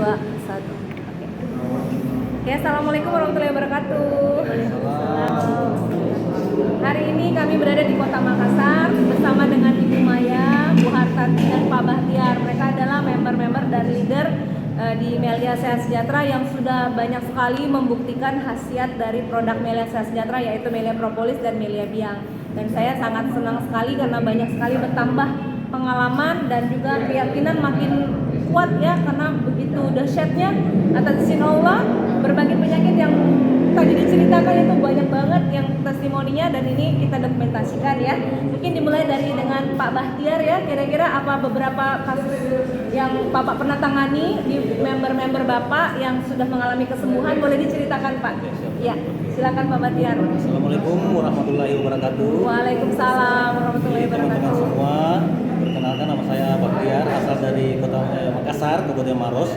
2, 1. Oke, assalamualaikum warahmatullahi wabarakatuh. Hari ini kami berada di Kota Makassar bersama dengan Ibu Maya, Bu Hartati, dan Pak Bahtiar. Mereka adalah member-member dan leader di Melia Sehat Sejahtera yang sudah banyak sekali membuktikan khasiat dari produk Melia Sehat Sejahtera, yaitu Melia Propolis dan Melia Biang. Dan saya sangat senang sekali karena banyak sekali bertambah pengalaman dan juga keyakinan makin kuat ya, karena begitu dahsyatnya atas izin Allah berbagai penyakit yang tadi diceritakan itu banyak banget yang testimoninya, dan ini kita dokumentasikan ya. Mungkin dimulai dari dengan Pak Bahtiar ya, kira-kira apa beberapa kasus yang Bapak pernah tangani di member-member Bapak yang sudah mengalami kesembuhan, boleh diceritakan Pak? Ya, silakan Pak Bahtiar. Assalamualaikum warahmatullahi wabarakatuh. Waalaikumsalam warahmatullahi Teman-teman wabarakatuh. semua, perkenalkan nama saya Bahtiar, asal dari Kota Makassar, Kabupaten Maros.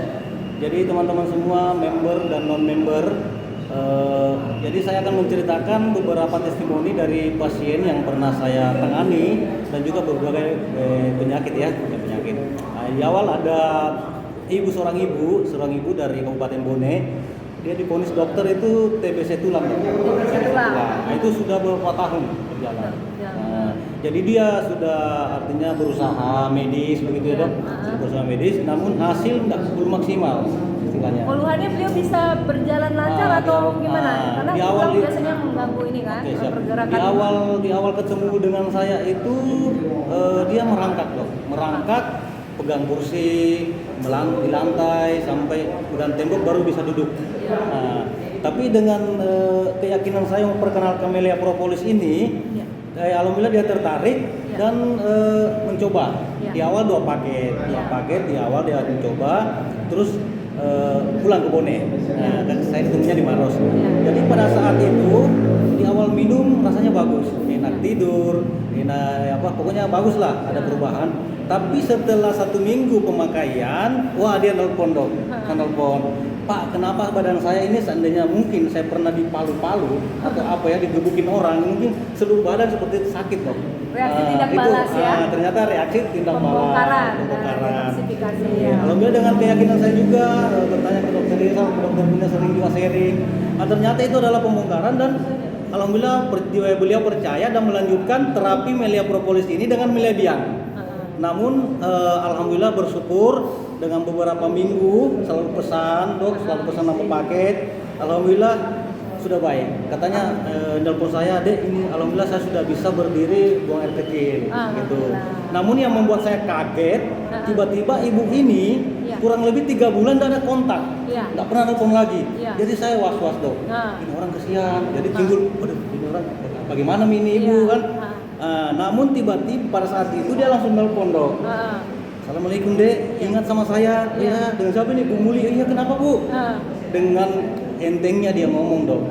Jadi teman-teman semua, member dan non-member, jadi saya akan menceritakan beberapa testimoni dari pasien yang pernah saya tangani dan juga berbagai penyakit ya, penyakit. Di awal ada seorang ibu dari Kabupaten Bone. Dia divonis dokter itu TBC tulang. Nah, itu sudah beberapa tahun berjalan. Nah, jadi dia sudah artinya berusaha medis begitu ya dok, berusaha medis, namun hasil belum maksimal istilahnya. Keluhannya beliau bisa berjalan lancar atau gimana? Karena di awal biasanya mengganggu ini kan, pergerakan. Di awal ketemu dengan saya itu dia merangkak dok, pegang kursi, di lantai sampai pegang tembok baru bisa duduk. Nah, tapi dengan keyakinan saya memperkenalkan Melia Propolis ini, alhamdulillah dia tertarik dan mencoba. Di awal 2 paket di awal dia mencoba, terus pulang ke Bone. Nah, dan saya ketemunya di Maros. Jadi pada saat itu di awal minum rasanya bagus, enak tidur, pokoknya bagus lah, ada perubahan. Tapi setelah 1 minggu pemakaian, wah dia nelpon dok, Pak, kenapa badan saya ini seandainya mungkin saya pernah dipalu-palu atau apa ya, digebukin orang, mungkin seluruh badan seperti itu sakit dok. Reaksi tindak balas ya. Ternyata reaksi tindak pembongkaran. Detoksifikasi ya. Alhamdulillah dengan keyakinan saya juga bertanya ke dokter Rizal, ke dokter Bunda sering juga sharing. Nah, ternyata itu adalah pembongkaran, dan alhamdulillah beliau percaya dan melanjutkan terapi Melia Propolis ini dengan Melia Biang. Namun alhamdulillah bersyukur dengan beberapa minggu selalu pesan nama paket, alhamdulillah sudah baik. Katanya nelpon saya, Dek, ini alhamdulillah saya sudah bisa berdiri, buang air kecil gitu. Namun yang membuat saya kaget, tiba-tiba ibu ini kurang lebih 3 bulan tidak ada kontak, nggak pernah nelpon lagi. Jadi saya was-was dok, ini orang kesian. Jadi timbul, waduh, ini orang bagaimana ini ibu kan? Namun tiba-tiba pada saat itu dia langsung nelpon dok. Assalamualaikum Dek, ingat sama saya? Ya, dengan siapa nih? Bu Muli. Iya, kenapa Bu? Dengan entengnya dia ngomong dok.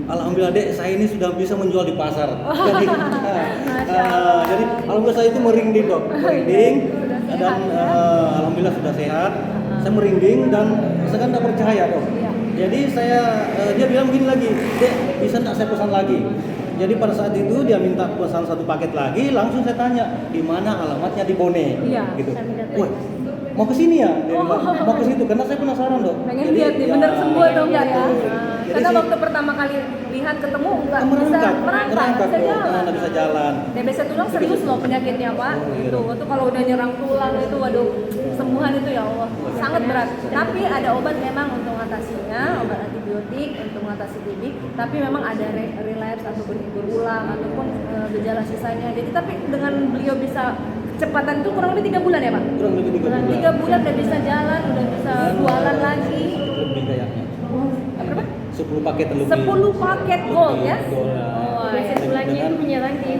Alhamdulillah Dek, saya ini sudah bisa menjual di pasar. Jadi alhamdulillah saya itu merinding dok, dan alhamdulillah sudah sehat. Saya merinding dan saya kan tidak percaya dok. Jadi dia bilang begini lagi, Dek, bisa tidak saya pesan lagi? Jadi pada saat itu dia minta pesan 1 paket lagi, langsung saya tanya, di mana alamatnya di Bone? Gitu. Wah, mau ke sini ya? Mau ke situ karena saya penasaran dok. Pengen lihat nih, bener sembuh dong ya. Karena waktu pertama kali lihat ketemu nggak bisa merangkak, nggak bisa jalan. TBC tulang serius loh penyakitnya Pak. Itu kalau udah nyerang tulang itu, waduh, sembuhan itu ya Allah sangat berat. Tapi ada obat memang untuk mengatasinya, obat antibiotik untuk mengatasi TB. Tapi memang ada relapse ataupun berulang ataupun gejala sisanya. Jadi tapi dengan beliau bisa kecepatan itu kurang lebih 3 bulan ya Pak? Kurang lebih 3 bulan. 3 bulan udah bisa jalan, udah bisa jualan lagi. Lebih kayaknya. Berapa? 10 paket lebih. 10 paket gold ya? TBC tulangnya itu menyerang di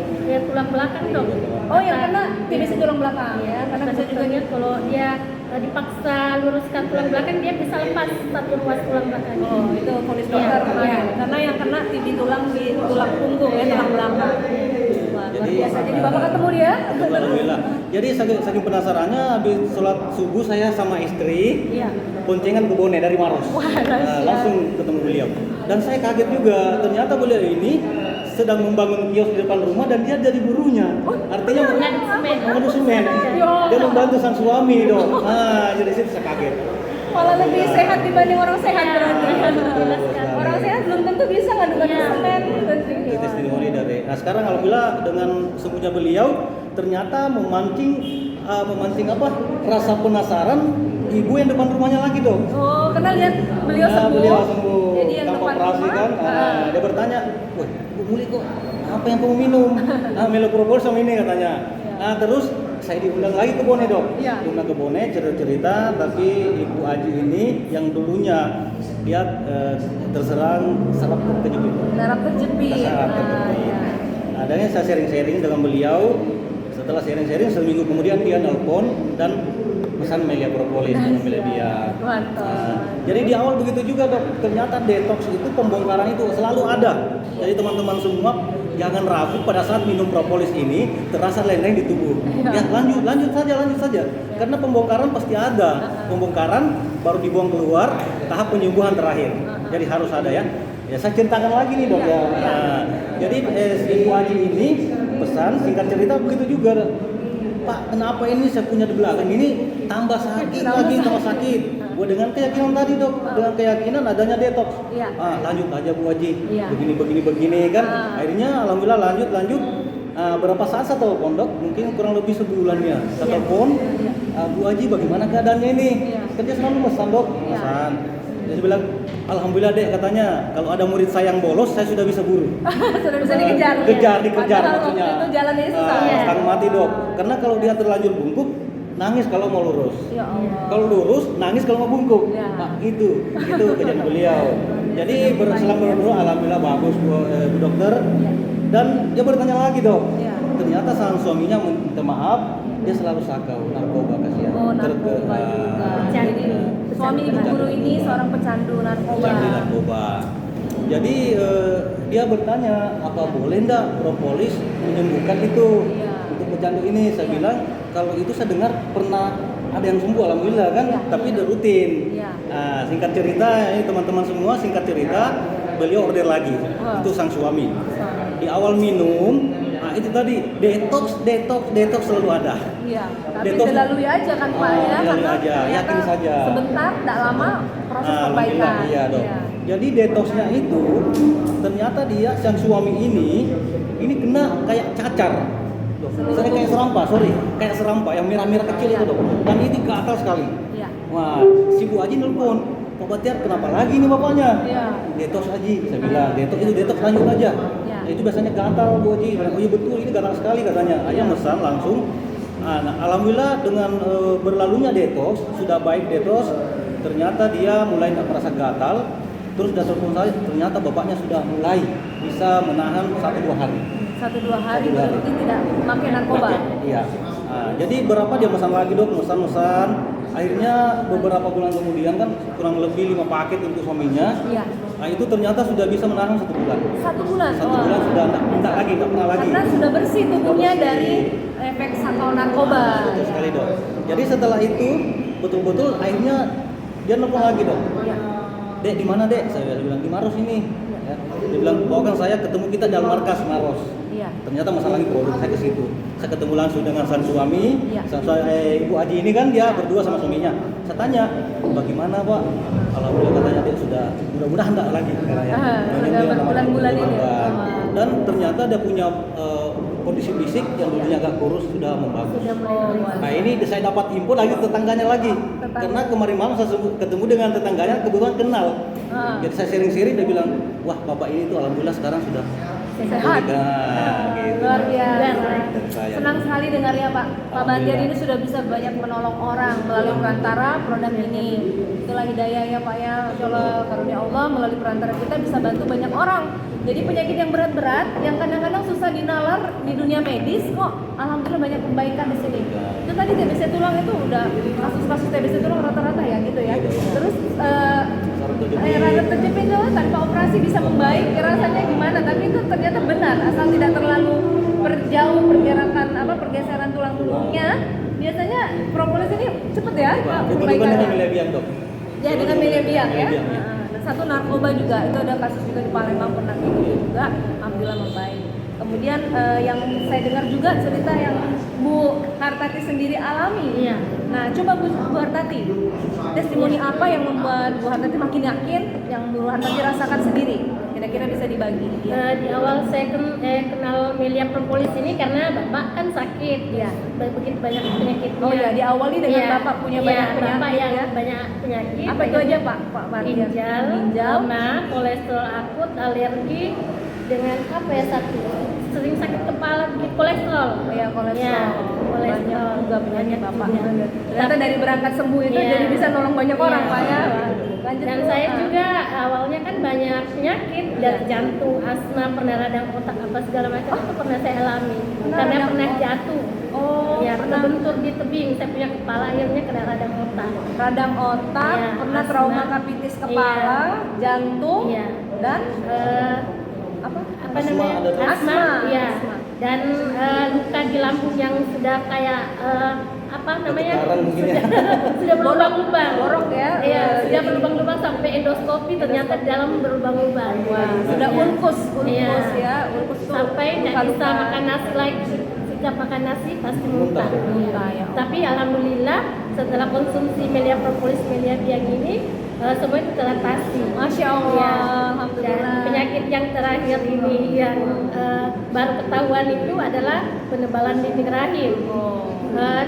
tulang belakang dok. Oh yang kena TBC tulang belakang ya? Karena saya juga lihat kalau dia dipaksa luruskan tulang belakang, dia bisa lepas 1 ruas tulang belakang. Oh itu vonis dokter kemarin. Karena yang kena di tulang punggung ya, tulang belakang. Luar biasa. Jadi Bapak ketemu dia? Alhamdulillah. Jadi saking penasarannya, habis sholat subuh saya sama istri boncengan ke Bone dari Maros. Langsung ketemu beliau. Dan saya kaget juga, ternyata beliau ini sedang membangun kios di depan rumah dan dia jadi burunya. Artinya mengadu semen. Dia membantu sang suami dong. Jadi saya kaget. malah lebih sehat dibanding orang sehat Iya. berarti. Betul sekali. Orang sehat belum tentu bisa ngadu-ngadu Iya. semen. Itu testimoni dari. Nah sekarang alhamdulillah dengan sembuhnya beliau ternyata memancing apa rasa penasaran ibu yang depan rumahnya lagi dong. Oh, karena lihat beliau Nah, sembuh. beliau sembuh Jadi yang tanpa depan operasi rumah, kan. Dia bertanya, wah Bu Muli kok apa yang kamu minum? Melo sama ini katanya. Nah terus saya diundang lagi ke Bone dok. Iya. Diundang ke Bone cerita tapi Ibu Aji ini yang dulunya dia terserang saraf kejepit. darah terjepit. Saraf Nah, kejepit. ya. Adanya saya sharing-sharing dengan beliau. Setelah sharing-sharing seminggu kemudian dia nelpon dan pesan Melia Propolis dengan Melia dia. Mantap. Jadi di awal begitu juga dok, ternyata detox itu pembongkaran itu selalu ada. Jadi teman-teman semua jangan ragu pada saat minum propolis ini terasa lain-lain di tubuh. Ya lanjut saja. Karena pembongkaran pasti ada. Pembongkaran baru dibuang keluar, tahap penyembuhan terakhir. Jadi harus ada ya. Ya saya ceritakan lagi nih dok ya. Nah, jadi si Ibu Aji ini pesan singkat cerita begitu juga. Pak, kenapa ini saya punya di belakang ini tambah sakit lagi, tambah sakit. Gua dengan keyakinan tadi dok, dengan keyakinan adanya detox. Iya. Lanjut aja Bu Haji, Iya. begini kan. Akhirnya alhamdulillah lanjut. Berapa saat saya telepon dok? Mungkin kurang lebih sebulan ya. Saya telepon, Bu Haji bagaimana keadaannya ini? Iya. Kan dia selalu pesan dok, Iya. pesan. Dia bilang, alhamdulillah dek katanya, kalau ada murid saya yang bolos, saya sudah bisa buru. Sudah bisa dikejar. Dikejar Padahal maksudnya. waktu itu jalannya susah. Setengah mati dok. Karena kalau dia terlanjur bungkuk, nangis kalau mau lurus. Ya Allah. Kalau lurus, nangis kalau mau bungkuk. Ya. Nah, itu kejadian beliau. Jadi selang berdoa, alhamdulillah bagus Bu dokter. Dan dia bertanya lagi dok. Ya. Ternyata sang suaminya minta maaf, dia selalu sakau, narkoba kasihan. Oh, narkoba juga. Jadi suami ibu guru ini seorang pecandu narkoba. Pecandu narkoba. Jadi dia bertanya, apa boleh ndak propolis menyembuhkan itu Iya. untuk pecandu ini? Saya bilang kalau itu saya dengar pernah ada yang sembuh alhamdulillah kan, Iya. tapi udah rutin. Iya. Nah, singkat cerita ini teman-teman semua singkat cerita beliau order lagi Wah. untuk sang suami. Di awal minum, nah itu tadi detox selalu ada. Iya, tapi Detox. dilalui aja kan Pak ya, Dilalui karena aja, ternyata yakin saja. sebentar, tidak lama proses Alhamdulillah, perbaikan. iya dok. Jadi detoxnya itu ternyata dia sang suami ini kena kayak cacar. Dok. Saya kayak serampa yang merah-merah kecil itu dok. Dan ini gatal sekali. Iya. Wah, si Bu Haji nelpon, Pak Batiar kenapa lagi nih bapaknya? Iya. Detox Haji, saya bilang detox lanjut aja. Iya. Nah, itu biasanya gatal Bu Haji. Oh iya betul ini gatal sekali katanya. Aja mesan langsung. Nah, alhamdulillah dengan berlalunya detox sudah baik detox, ternyata dia mulai tidak merasa gatal. Terus udah telepon saya, ternyata bapaknya sudah mulai bisa menahan 1-2 hari. 1-2 hari 1-2 hari. berarti tidak memakai narkoba. Iya. Nah, jadi berapa dia mesan lagi dok, mesan. Akhirnya beberapa bulan kemudian kan kurang lebih 5 paket untuk suaminya. Iya. Nah itu ternyata sudah bisa menahan 1 bulan. 1 bulan. 1 Wah. bulan sudah tidak pernah lagi. Karena sudah bersih tubuhnya Bersih. dari efek sakau narkoba. Betul sekali dok. Jadi setelah itu betul-betul akhirnya dia nelfon lagi dok. Iya. Dek di mana dek? Saya bilang di Maros ini. Ya. Dia bilang bawakan saya ketemu kita dalam markas Maros. Iya. Ternyata masalahnya produk saya ke situ. Saya ketemu langsung dengan sang suami, Iya. Ibu Aji ini kan dia berdua sama suaminya. Saya tanya, bagaimana Pak? Alhamdulillah katanya dia sudah mudah-mudahan enggak lagi katanya. Sudah berbulan-bulan ini. Dan ternyata dia punya kondisi fisik yang dulunya agak kurus sudah membagus. Sudah mulai. Nah ini saya dapat info lagi tetangganya lagi. Karena kemarin malam saya ketemu dengan tetangganya kebetulan kenal. Jadi saya sharing-sharing dia bilang, wah bapak ini tuh alhamdulillah sekarang sudah Sehat. Nah, gitu. Luar biasa. Dan saya- Senang sekali dengarnya Pak. Pak Batiar ini sudah bisa banyak menolong orang melalui perantara produk ini. Itulah hidayah ya Pak ya. Insya Allah karunia Allah melalui perantara kita bisa bantu banyak orang. Jadi penyakit yang berat-berat, yang kadang-kadang susah dinalar di dunia medis, kok alhamdulillah banyak perbaikan di sini. Itu tadi TBC tulang itu udah kasus-kasus TBC tulang rata-rata ya gitu ya. Terus radang terjepit itu tanpa operasi bisa membaik, rasanya gimana? Tapi itu ternyata benar, asal tidak terlalu berjauh pergeseran tulang tulangnya. Biasanya propolis ini cepet ya Pak Itu bukan perbaikannya. dengan Melebiang dok. Ya dengan media biang ya. Melebiang, ya. Nah, dan satu narkoba juga itu ada kasus juga di Palembang pernah gitu juga, alhamdulillah membaik. Kemudian yang saya dengar juga cerita yang Bu Hartati sendiri alami. Iya. Nah, coba Bu Hartati, testimoni apa yang membuat Bu Hartati makin yakin yang Bu Hartati rasakan sendiri? Kira-kira bisa dibagi. Di awal saya kenal Melia Propolis ini karena bapak kan sakit, Iya. begitu banyak penyakitnya. Oh ya, diawali dengan Iya. Bapak punya Iya, banyak bapak penyakit yang ya. banyak penyakit. Apa itu aja Pak? Pak Mardian? Ginjal, mah, kolesterol akut, alergi, dengan apa ya satu sering sakit kepala, begitu kolesterol. Oh ya, kolesterol. Ya, Banyak kolesterol juga penyakit banyak Bapak. juga. Ternyata dari berangkat sembuh itu Iya. jadi bisa nolong banyak orang Iya. Pak ya. Lanjut, Dan Bu. saya Ah. juga awalnya kan banyak penyakit dari jantung, asma, pernah radang otak apa segala macam itu pernah saya alami karena radang pernah otak. jatuh. Oh, Ya, pernah terbentur di tebing, saya punya kepala akhirnya kena radang otak. radang otak, Iya, pernah asma. trauma kapitis kepala, jantung, Iya. dan Eh, apa? apa Asma namanya ada tuh. asma, ya, Asma. dan luka di lambung yang sudah kayak apa namanya Bertekaran mungkin ya. sudah berlubang-lubang, Borok ya. Iya, sudah Jadi- berlubang-lubang sampai endoskopi ternyata di dalam berlubang-lubang. Wah, sudah Iya. ulkus Iya. ya, ulkus tuh Sampai nggak bisa luka-luka. makan nasi lagi. Sejak makan nasi pasti muntah. Muntah, ya. Tapi alhamdulillah setelah konsumsi Melia Propolis, Melia Biang ini semua itu teratasi. Masya Allah, Ya. alhamdulillah. Dan penyakit yang terakhir ini yang baru ketahuan itu adalah penebalan dinding rahim. Oh.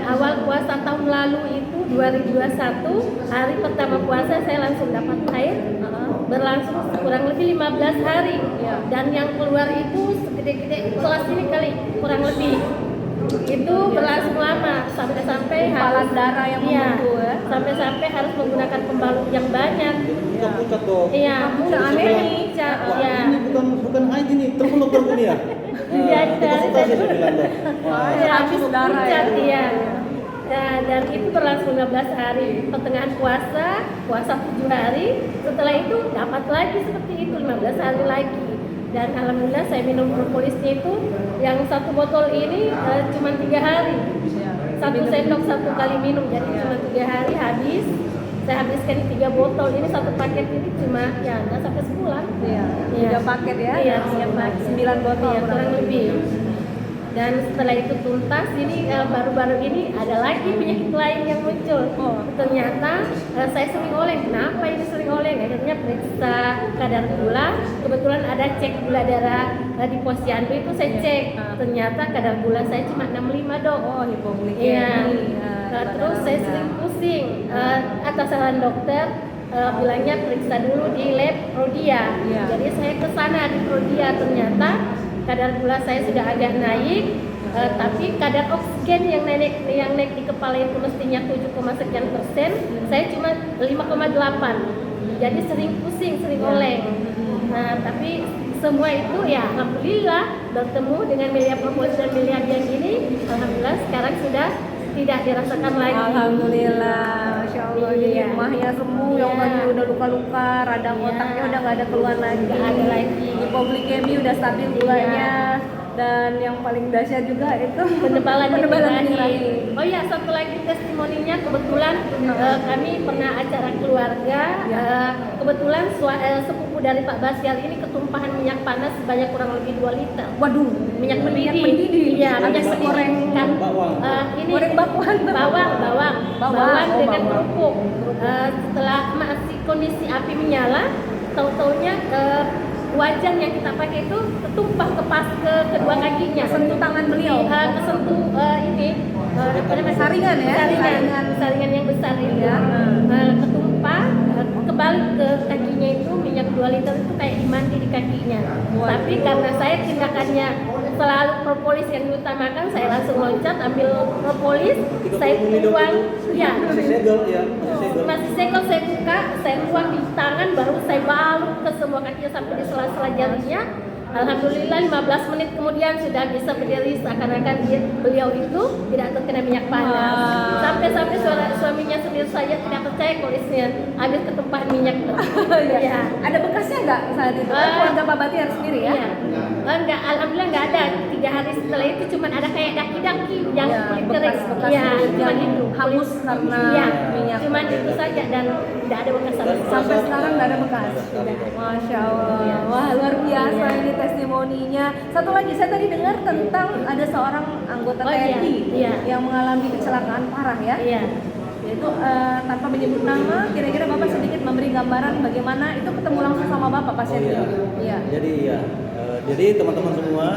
Awal puasa tahun lalu itu 2021, hari pertama puasa saya langsung dapat air, berlangsung kurang lebih 15 hari. Iya. Dan yang keluar itu segede-gede kelas ini kali, kurang lebih. Itu berlangsung lama sampai-sampai Gumpalan darah yang iya, membeku ya. sampai-sampai harus menggunakan pembalut yang banyak. Pucat-pucat dong. Iya, Udah aneh nih. Wah, Iya. ini bukan haid ini, terpeluk ini ya. Iya, Konsultasi saya bilang dong. Wah. Ya, Habis darah ya. pucat, iya. Nah, dan itu berlangsung 15 hari. Pertengahan puasa 7 hari. Setelah itu dapat lagi seperti itu 15 hari lagi. Dan alhamdulillah saya minum propolisnya itu yang satu botol ini cuma 3 hari. Satu sendok satu kali minum, jadi cuma 3 hari habis. Saya habiskan 3 botol. Ini satu paket ini cuma ya nggak sampai sebulan. Iya, Iya. 3 paket ya. Iya, 3 paket. 9 botol Iya, kurang lebih. Dan setelah itu tuntas, ini baru-baru ini ada lagi penyakit lain yang muncul. Oh. Ternyata saya sering oleng. Kenapa ini sering oleng? Akhirnya periksa kadar gula. Kebetulan ada cek gula darah di posyandu itu saya cek. Ternyata kadar gula saya cuma 65 dok. Oh, hipoglikemi. Iya. Ya, Terus saya sering pusing. Atas saran dokter bilangnya periksa dulu di lab Prodia. Iya. Jadi saya ke sana di Prodia, ternyata kadar gula saya sudah agak naik, tapi kadar oksigen yang naik di kepala itu mestinya 7, sekian persen, saya cuma 5,8. Jadi sering pusing, sering oleng. Nah, tapi semua itu ya alhamdulillah bertemu dengan Melia Propolis dan Melia Biang ini, alhamdulillah sekarang sudah tidak dirasakan lagi. Alhamdulillah, Masya Allah. Jadi Iya. rumahnya sembuh, Iya. yang tadi udah luka-luka, radang Iya. otaknya udah nggak ada keluhan lagi. Nggak ada lagi. Hipoglikemi udah stabil gulanya. Dan yang paling dahsyat juga itu Penebalan dinding dinding rahim. rahim. Oh ya, satu lagi testimoninya kebetulan kami pernah acara keluarga. Kebetulan sepupu dari Pak Basyal ini ketumpahan minyak panas sebanyak kurang lebih 2 liter. Waduh, Minyak mendidih. mendidih. Iya, Habis minyak goreng mendidih kan. bawang. Ini Goreng bawang. bawang Bawang, oh, dengan bawang. kerupuk. Setelah masih kondisi api menyala, tahu-taunya wajan yang kita pakai itu ketumpah ke kedua kakinya. Sentuh tangan beliau. Kesentuh ini apa namanya? Saringan ya? Saringan yang besar itu. Ya. Ketumpah kebalik ke kakinya itu minyak 2 liter itu kayak dimandi di kakinya. Waduh. Tapi karena saya tindakannya selalu propolis yang diutamakan, saya langsung loncat ambil propolis, saya buang, ya Masih segel ya, masih segel. masih segel saya buka, saya buang di tangan, baru saya balut ke semua kakinya sampai di sela-sela jarinya. Alhamdulillah 15 menit kemudian sudah bisa berdiri seakan-akan beliau itu tidak terkena minyak panas. Wah. Sampai-sampai suaminya sendiri saja tidak percaya kalau istrinya habis ketumpahan minyak. Iya. Ada bekasnya nggak saat itu? Kan keluarga Pak Batiar sendiri ya? Iya. Enggak, alhamdulillah enggak ada. 3 hari setelah itu cuman ada kayak daki-daki yang Ya, kulit kering. bekas-bekas Iya, kulit cuman yang itu. hangus karena Iya, minyak. cuman itu saja dan tidak ada bekas sama sekali. Sampai saat, sekarang nggak ada bekas. nggak ada sekali, Dok. Masya Allah, wah luar biasa ini testimoninya. Satu lagi saya tadi dengar tentang ada seorang anggota Oh, iya. TNI Iya. yang mengalami kecelakaan parah ya. Iya. Yaitu tanpa menyebut nama, kira-kira Bapak sedikit memberi gambaran bagaimana itu ketemu langsung sama Bapak pasien Oh, iya. ini. Iya. Jadi ya, jadi teman-teman semua,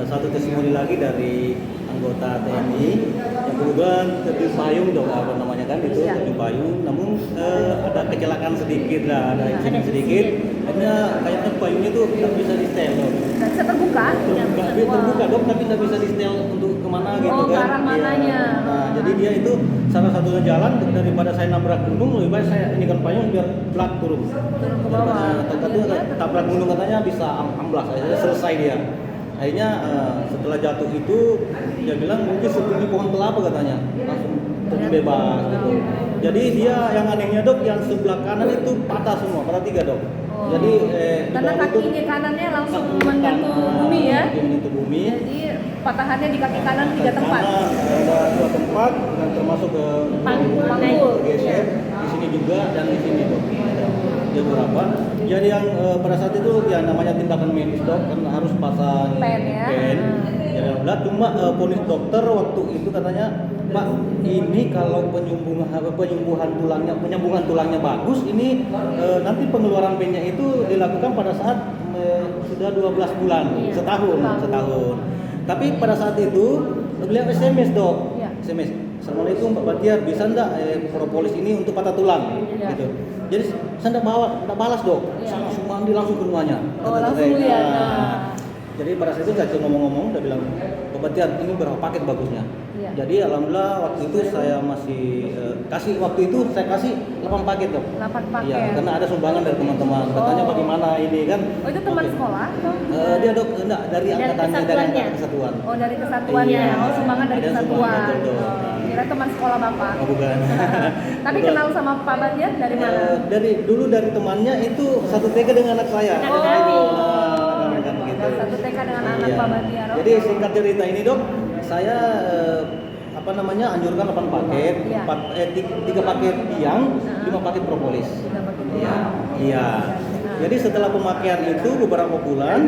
satu testimoni lagi dari anggota TNI yang kebetulan terjun payung dong, apa namanya kan itu Iya. terjun payung, namun ada kecelakaan sedikit lah, ada insiden sedikit, karena kayaknya payungnya tuh nggak bisa di setel dok. Nggak bisa terbuka. Terbuka dok, tapi nggak bisa di setel untuk kemana gitu Oh, ke kan. arah Iya. mananya. Nah, jadi dia itu salah satunya jalan daripada saya nabrak gunung, lebih baik saya ini kan payung biar belak turun. Turun ke bawah. Takutnya tabrak gunung katanya bisa amblas, akhirnya selesai dia. Akhirnya setelah jatuh itu dia bilang mungkin setinggi pohon kelapa katanya, langsung terbebas gitu. Jadi dia yang anehnya dok, yang sebelah kanan itu patah semua, patah 3 dok. Oh. Jadi Karena di bawah itu kakinya kanannya langsung bukan, menyentuh bumi ya. menyentuh bumi. Jadi patahannya di kaki kanan 3 tempat. Ada 2 tempat dan termasuk ke Panggul. geser di sini juga dan di sini dok. Ada beberapa. Jadi yang pada saat itu ya namanya tindakan medis dok kan harus pasang Pen ya. Ya alhamdulillah, cuma ponis dokter waktu itu katanya Pak ini kalau penyembuhan tulangnya bagus ini nanti pengeluaran pennya itu dilakukan pada saat sudah 12 bulan setahun. Tapi pada saat itu beliau SMS dok, Iya. SMS. Assalamualaikum Pak Batiar, bisa enggak propolis ini untuk patah tulang? Iya. Gitu. Jadi saya enggak balas dok, Iya. saya langsung mandi langsung ke rumahnya. Oh, Kata langsung saya. lihat. Nah, jadi pada saat itu saya cuma ngomong-ngomong, dia bilang Pak Batiar ini berapa paket bagusnya? Iya. Jadi alhamdulillah waktu itu saya masih saya kasih 8 paket dok. 8 paket. Iya, karena ada sumbangan dari teman-teman. Katanya Oh. bagaimana ini kan? Oh, itu teman Oke. sekolah atau? Dia dok enggak dari angkatannya, dari kesatuannya. angkatan kesatuan. Oh, dari kesatuan Iya. ya. Oh, sumbangan dari Ada kesatuan. sumbangan, betul. Oh, kira teman sekolah Bapak. Oh, bukan. Tapi Bukan. kenal sama Pak Batiar dari mana? Dari dulu dari temannya itu satu TK dengan anak saya. Anak kami. Kan gitu. Dan satu TK dengan anak Iya. Pak Batiar. Jadi singkat cerita ini dok, saya anjurkan 8 paket, Iya. 3 paket biang, 5 paket propolis. Sudah pakai Iya. Iya. Nah. Jadi setelah pemakaian itu beberapa bulan,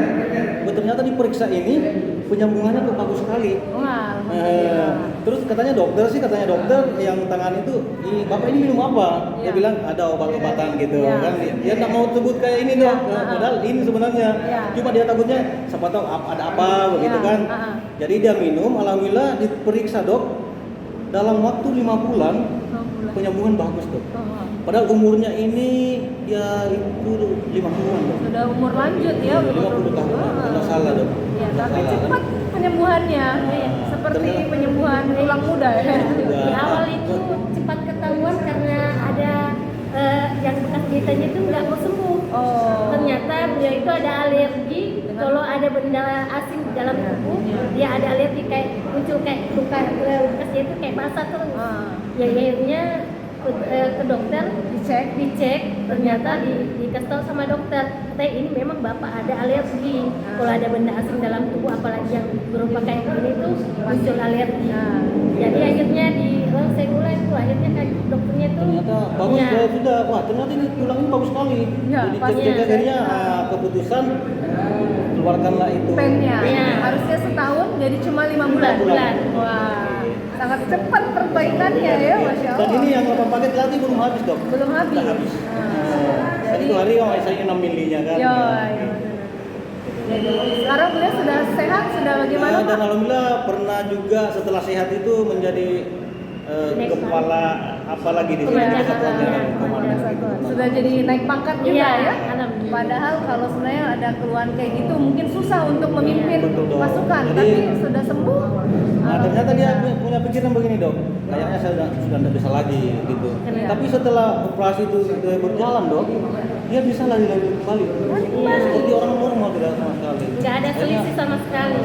ternyata diperiksa ini penyambungannya kok bagus sekali. Wah, alhamdulillah. Terus katanya dokter yang tangan itu, bapak ini minum apa? Dia Iya. bilang ada obat-obatan gitu Iya. kan. Dia nggak mau sebut kayak ini Iya, dok, padahal ini sebenarnya. Iya. Cuma dia takutnya siapa tahu ada apa begitu Iya, kan. ah. Jadi dia minum, alhamdulillah diperiksa dok. Dalam waktu 5 bulan penyambungan bagus dok. Padahal umurnya ini dia itu 50-an dok. Sudah umur lanjut ya. 50 tahun, kalau salah dok. Ya, Nggak tapi salah. cepat penyembuhannya. Seperti Ternyata- penyembuhan tulang muda ya. Di awal itu cepat ketahuan karena ada yang bekas jahitannya itu nggak mau sembuh. Oh. Ternyata beliau itu ada alergi kalau ada benda asing di dalam tubuh, dia ada alergi kayak muncul kayak luka bekasnya itu kayak basah terus. Ah. Ya akhirnya ke dokter dicek ternyata dikasih tahu sama dokter katanya ini memang bapak ada alergi kalau ada benda asing dalam tubuh apalagi yang berupa kayak gini tuh muncul alergi. Jadi akhirnya saya mulai tuh akhirnya kan dokternya tuh Ternyata bagus ya, ya sudah. Wah ternyata ini tulang ini bagus sekali. Ya, Jadi pasti. cek akhirnya keputusan keluarkanlah itu. Pennya Iya. harusnya setahun jadi cuma 5 bulan. 5 bulan. Wah, sangat cepat perbaikannya ya, masya Dan Allah. ini yang 8 paket tadi belum habis dok. Belum habis. Sudah habis. Jadi, Tadi 2 hari saya 6 milinya kan. ya, ya. Jadi sekarang beliau sudah sehat, sudah bagaimana Dan Pak? alhamdulillah pernah juga setelah sehat itu menjadi kepala apalagi di sini Komandan kesatuannya satuan. komandan. Sudah jadi naik pangkat juga Iya, ya. alhamdulillah. Padahal kalau sebenarnya ada keluhan kayak gitu mungkin susah untuk memimpin Betul, dok. pasukan, Jadi- tapi sudah sembuh. Nah, ternyata dia alhamdulillah. punya pikiran begini dok, kayaknya saya sudah tidak bisa lagi gitu. Iya. Tapi setelah operasi itu berjalan dok, dia bisa lagi kembali. Seperti orang normal tidak sama sekali. nggak ada selisih sama sekali.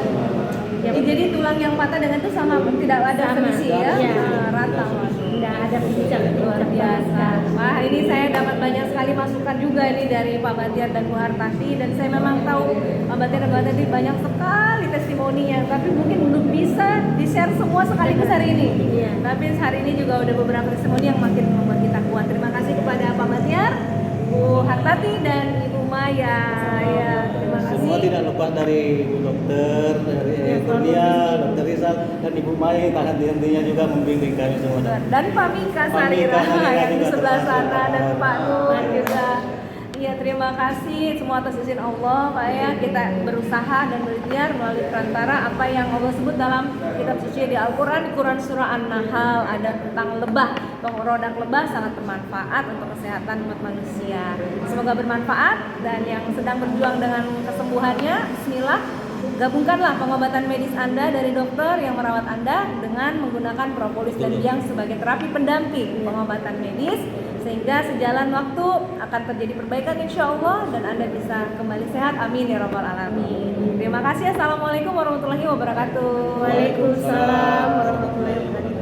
Ya, Jadi tulang yang patah dengan itu sama tidak ada Sama. selisih ya. Iya. Nah, rata. nggak ada Luar bincang biasa. Wah, ini saya dapat banyak sekali masukan juga ini dari Pak Batiar dan Bu Hartati, dan saya memang tahu Pak Batiar dan Bu Hartati banyak sekali testimoninya, tapi mungkin belum bisa di-share semua sekaligus hari ini. Iya. Tapi hari ini juga udah beberapa testimoni yang makin membuat kita kuat. Terima kasih kepada Pak Batiar. Tati dan Ibu Maya. Ya, terima kasih. Semua tidak lepas dari Ibu Dokter, dari Kurnia, Dokter Rizal, dan Ibu Maya yang tak henti-hentinya juga membimbing kami semua. Dan Pak Mika Pak Sarira Mika Sarira yang di juga sebelah termasuk. sana dan Pak Nur juga. Iya, terima kasih semua atas izin Allah Pak ya, kita berusaha dan berikhtiar melalui perantara apa yang Allah sebut dalam kitab suci di Al-Quran, di Quran surah An-Nahl ada tentang lebah, produk lebah sangat bermanfaat untuk kesehatan umat manusia. Semoga bermanfaat dan yang sedang berjuang dengan kesembuhannya, bismillah, gabungkanlah pengobatan medis Anda dari dokter yang merawat Anda dengan menggunakan propolis dan biang sebagai terapi pendamping pengobatan medis, sehingga sejalan waktu akan terjadi perbaikan insya Allah dan Anda bisa kembali sehat, amin ya rabbal alamin. Terima kasih. Assalamualaikum warahmatullahi wabarakatuh. Waalaikumsalam warahmatullahi wabarakatuh.